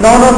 9-9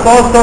100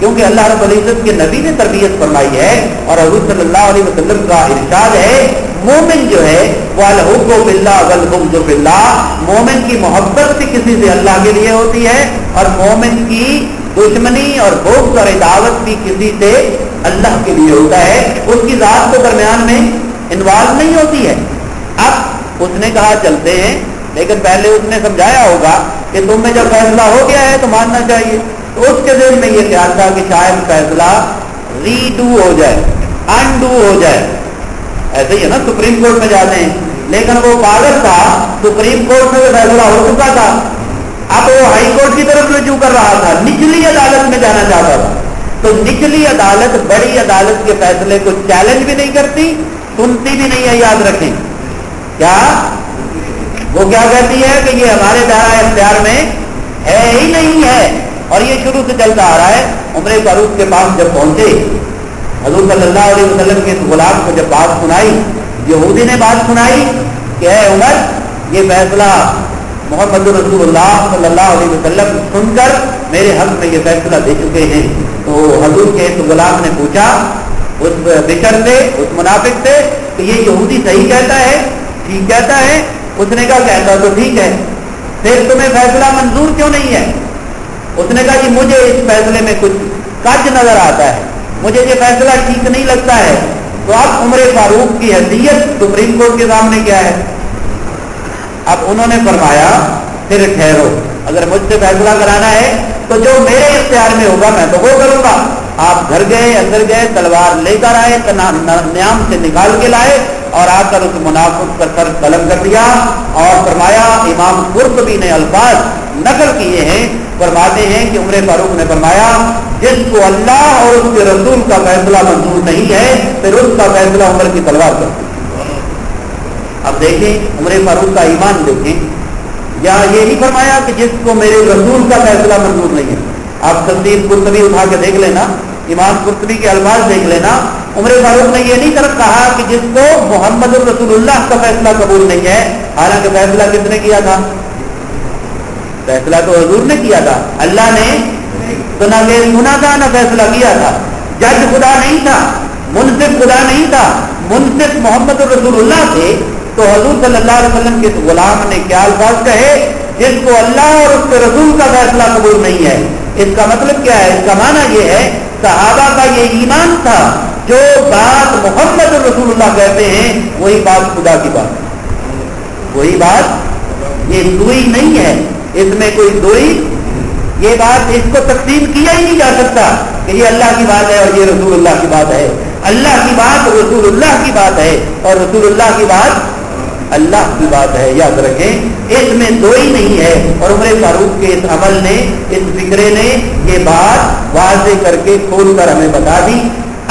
کیونکہ اللہ رب العزت کے نبی نے تربیت فرمائی ہے اور حضور صلی اللہ علیہ وسلم کا ارشاد ہے مومن جو ہے وہ الحب باللہ والبغض باللہ، مومن کی محبت بھی کسی سے اللہ کے لیے ہوتی ہے اور مومن کی دشمنی اور بغض اور عداوت بھی کسی سے اللہ کے لیے ہوتا ہے، اس کی ذات کے درمیان میں انوالو نہیں ہوتی ہے۔ اب اس نے کہا چلتے ہیں، لیکن پہلے اس نے سمجھایا ہوگا کہ تم میں جب فیصلہ ہو گیا ہے تو ماننا چاہیے، تو اس کے ذہن میں یہ خیال تھا کہ شاید فیصلہ ری ڈو ہو جائے، انڈو ہو جائے، ایسے ہی ہے نا سپریم کورٹ میں جاتے ہیں، لیکن وہ پاگل تھا، سپریم کورٹ میں فیصلہ ہو چکا تھا، اب وہ ہائی کورٹ کی طرف رجوع کر رہا تھا، نچلی عدالت میں جانا چاہتا تھا۔ تو نچلی عدالت بڑی عدالت کے فیصلے کو چیلنج بھی نہیں کرتی، سنتی بھی نہیں ہے، یاد رکھیں کیا وہ کیا کہتی ہے کہ یہ ہمارے دائرہ اختیار میں ہے ہی نہیں ہے، اور یہ شروع سے چلتا آ رہا ہے۔ عمر فاروق کے پاس جب پہنچے، حضور صلی اللہ علیہ وسلم کے غلام کو جب بات سنائی، یہودی نے بات سنائی کہ اے عمر، یہ فیصلہ محمد رسول اللہ صلی اللہ علیہ وسلم سن کر میرے حق میں یہ فیصلہ دے چکے ہیں۔ تو حضور کے غلام نے پوچھا اس بشر سے، اس منافق سے کہ یہ یہودی صحیح کہتا ہے، ٹھیک کہتا ہے؟ اس نے کہا کہتا تو ٹھیک ہے، پھر تمہیں فیصلہ منظور کیوں نہیں ہے؟ اس نے کہا کہ مجھے اس فیصلے میں کچھ کج نظر آتا ہے، مجھے یہ فیصلہ ٹھیک نہیں لگتا ہے۔ تو اب عمر فاروق کی حیثیت سپریم کورٹ کے سامنے کیا ہے؟ اب انہوں نے فرمایا پھر ٹھہرو، اگر مجھ سے فیصلہ کرانا ہے تو جو میرے اختیار میں ہوگا میں تو وہ کروں گا۔ آپ گھر گئے، اندر گئے، تلوار لے کر آئے، نیام سے نکال کے لائے اور آ کر اس منافق کا سر قلم کر دیا اور فرمایا، امام قرطبی نے الفاظ نقل کیے ہیں، فرماتے ہیں کہ عمر فاروق نے فرمایا جس کو اللہ اور اس کے رسول کا فیصلہ منظور نہیں ہے پھر اس کا فیصلہ عمر کی تلوار کر۔ اب دیکھیں عمر فاروق کا ایمان دیکھیں، یا یہ نہیں فرمایا کہ جس کو میرے رسول کا فیصلہ منظور نہیں ہے۔ آپ تفسیر قرطبی اٹھا کے دیکھ لینا، امام قرطبی کے الفاظ دیکھ لینا، عمر فاروق نے یہ نہیں طرف کہا کہ جس کو محمد رسول اللہ کا فیصلہ قبول نہیں ہے، حالانکہ فیصلہ کس نے کیا تھا؟ فیصلہ تو حضور نے کیا تھا، اللہ نے تو نہ گناہ کا نہ فیصلہ کیا تھا، جج خدا نہیں تھا، منصف خدا نہیں تھا، منصف محمد رسول اللہ تھے۔ تو حضور صلی اللہ علیہ وسلم کے غلام نے کیا الفاظ کہے؟ جس کو اللہ اور اس کے رسول کا فیصلہ قبول نہیں ہے۔ اس کا مطلب کیا ہے؟ اس کا معنی یہ ہے صحابہ کا یہ ایمان تھا، جو بات محمد رسول اللہ کہتے ہیں وہی بات خدا کی بات، وہی بات، یہ دوئی نہیں ہے، اس میں کوئی دوئی، یہ بات اس کو تقسیم کیا ہی نہیں جا سکتا کہ یہ اللہ کی بات ہے اور یہ رسول اللہ کی بات ہے۔ اللہ کی بات رسول اللہ کی بات ہے اور رسول اللہ کی بات اللہ کی بات ہے، یاد رکھیں، اس میں دوئی نہیں ہے۔ اور عمر فاروق کے اس عمل نے، اس فکرے نے یہ بات واضح کر کے کھول کر ہمیں بتا دی۔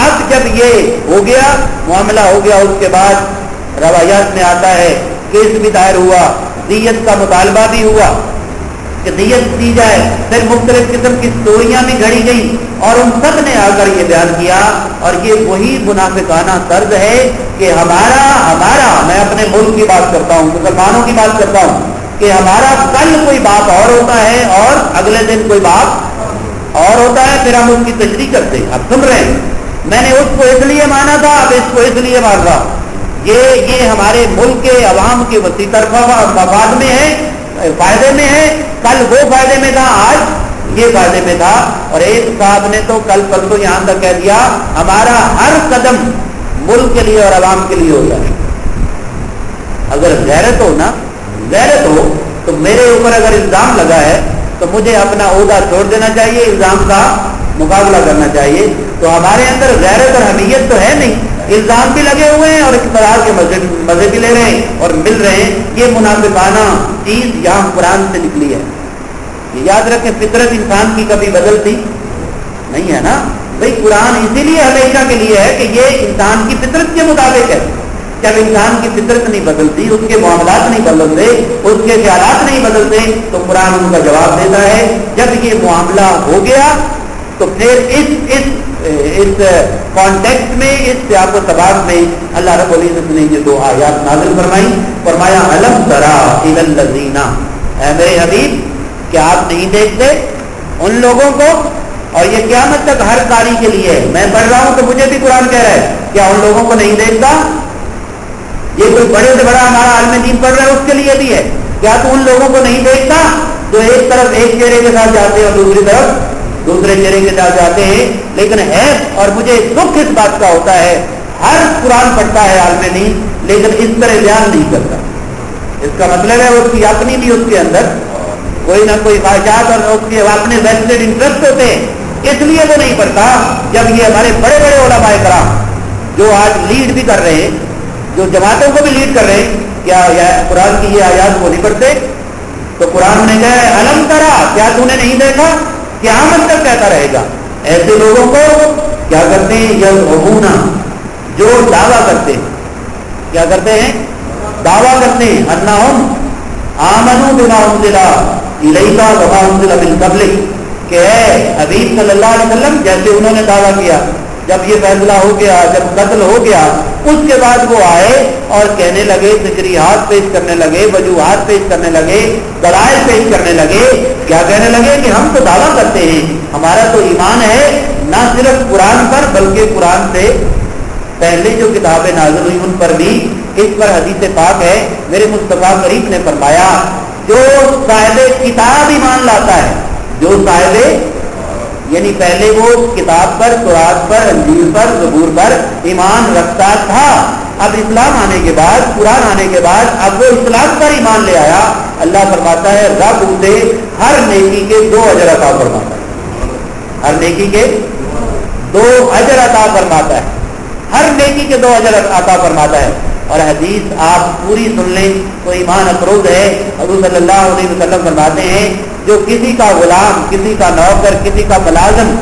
اب جب یہ ہو گیا، معاملہ ہو گیا، اس کے بعد روایات میں آتا ہے کیس بھی دائر ہوا، دیت کا مطالبہ بھی ہوا کہ دیت دی جائے، پھر مختلف قسم کی اسٹوریاں بھی گھڑی گئی اور ان سب نے آ کر یہ بیان کیا، اور یہ وہی منافقانہ طرز ہے کہ ہمارا میں اپنے ملک کی بات کرتا ہوں، مسلمانوں کی بات کرتا ہوں کہ ہمارا کل کوئی بات اور ہوتا ہے اور اگلے دن کوئی بات اور ہوتا ہے، پھر ہم اس کی تشریح کرتے ہیں۔ اب سن رہے ہیں، میں نے اس کو اس لیے مانا تھا، اب اس کو اس لیے مان رہا، یہ ہمارے ملک کے عوام کے وسیع طرفہ مفاد میں ہے، فائدے میں ہے، کل وہ فائدے میں تھا، آج یہ فائدے میں تھا۔ اور ایک صاحب نے تو کل پرسوں یہاں تک کہہ دیا ہمارا ہر قدم ملک کے لیے اور عوام کے لیے ہوتا ہے۔ اگر غیرت ہو نا، غیرت ہو تو میرے اوپر اگر الزام لگا ہے تو مجھے اپنا عہدہ چھوڑ دینا چاہیے، الزام کا مقابلہ کرنا چاہیے۔ تو ہمارے اندر غیرت اور حمیت تو ہے نہیں، الزام بھی لگے ہوئے ہیں اور اقتدار کے مزے بھی لے رہے ہیں اور مل رہے ہیں۔ یہ منافقانہ چیز یہاں قرآن سے نکلی ہے، یہ یاد رکھیں۔ فطرت انسان کی کبھی بدلتی نہیں ہے نا بھائی، قرآن اسی لیے ہمیشہ کے لیے ہے کہ یہ انسان کی فطرت کے مطابق ہے۔ جب انسان کی فطرت نہیں بدلتی، اس کے معاملات نہیں بدلتے، اس کے خیالات نہیں بدلتے، تو قرآن ان کا جواب دیتا ہے۔ جب یہ معاملہ ہو گیا تو پھر اس کانٹیکٹ میں، اس سیاق و سباق میں اللہ رب العزت نے یہ دو آیات نازل فرمائی، فرمایا الم تری الی الذین، اے میرے حبیب کیا آپ نہیں دیکھتے ان لوگوں کو، اور یہ قیامت تک ہر قاری کے لیے ہے. میں پڑھ رہا ہوں تو مجھے بھی قرآن کہہ رہا ہے کیا ان لوگوں کو نہیں دیکھتا؟ یہ کوئی بڑے سے بڑا ہمارا عالم دین پڑھ رہا ہے اس کے لیے بھی ہے. کیا تو ان لوگوں کو نہیں دیکھتا جو ایک طرف ایک چہرے کے ساتھ جاتے ہیں اور دوسری طرف دوسرے چہرے کے ساتھ جاتے ہیں؟ لیکن ہے اور مجھے دکھ اس بات کا ہوتا ہے ہر قرآن پڑھتا ہے عالم دین لیکن اس طرح بیان نہیں کرتا. اس کا مطلب ہے اس کی اپنی بھی اس کے اندر کوئی نہ کوئی خواہشات اور اس کے اپنے ویسٹڈ انٹرسٹ ہوتے ہیں اس لیے وہ نہیں پڑھتا. جب یہ ہمارے بڑے بڑے علماء کرام جو آج لیڈ بھی کر رہے ہیں جو جماعتوں کو بھی لیڈ کر رہے ہیں کیا قرآن کی یہ آیات وہ نہیں پڑھتے؟ تو قرآن نے کہا ہے علم کرا کیا تو نے نہیں دیکھا قیامت تک کہتا رہے گا. ایسے لوگوں کو کیا کرتے ہیں یزعمون جو دعویٰ کرتے ہیں کیا کرتے ہیں دعویٰ کرتے ہیں انہم آمنوا بما انزل الیک وما انزل من قبلک کہ اے حبیب صلی اللہ علیہ وسلم جیسے انہوں نے دعویٰ کیا جب یہ فیصلہ ہو گیا جب قتل ہو گیا اس کے بعد وہ آئے اور کہنے لگے تجریحات پیش کرنے لگے وجوہات پیش کرنے لگے دلائل پیش کرنے لگے. کیا کہنے لگے کہ ہم تو دعویٰ کرتے ہیں ہمارا تو ایمان ہے نہ صرف قرآن پر بلکہ قرآن سے پہلے جو کتابیں نازل ہوئی ان پر بھی. اس پر حدیث پاک ہے میرے مصطفیٰ کریم نے فرمایا جو صاحب کتاب ایمان لاتا ہے جو صاحب یعنی پہلے وہ کتاب پر تورات پر انجیل پر زبور پر ایمان رکھتا تھا اب اسلام آنے کے بعد قرآن آنے کے بعد اب وہ اسلام پر ایمان لے آیا اللہ فرماتا ہے رب اسے ہر نیکی کے 2 اجر عطا فرماتا ہے. ہر نیکی کے 2 اجر عطا فرماتا ہے. ہر نیکی کے 2 اجر عطا فرماتا ہے. اور حدیث آپ پوری سن لیں تو ایمان افروز ہے. حضور صلی اللہ علیہ وسلم فرماتے ہیں جو کسی کا غلام کسی کا نوکر کسی کا ملازم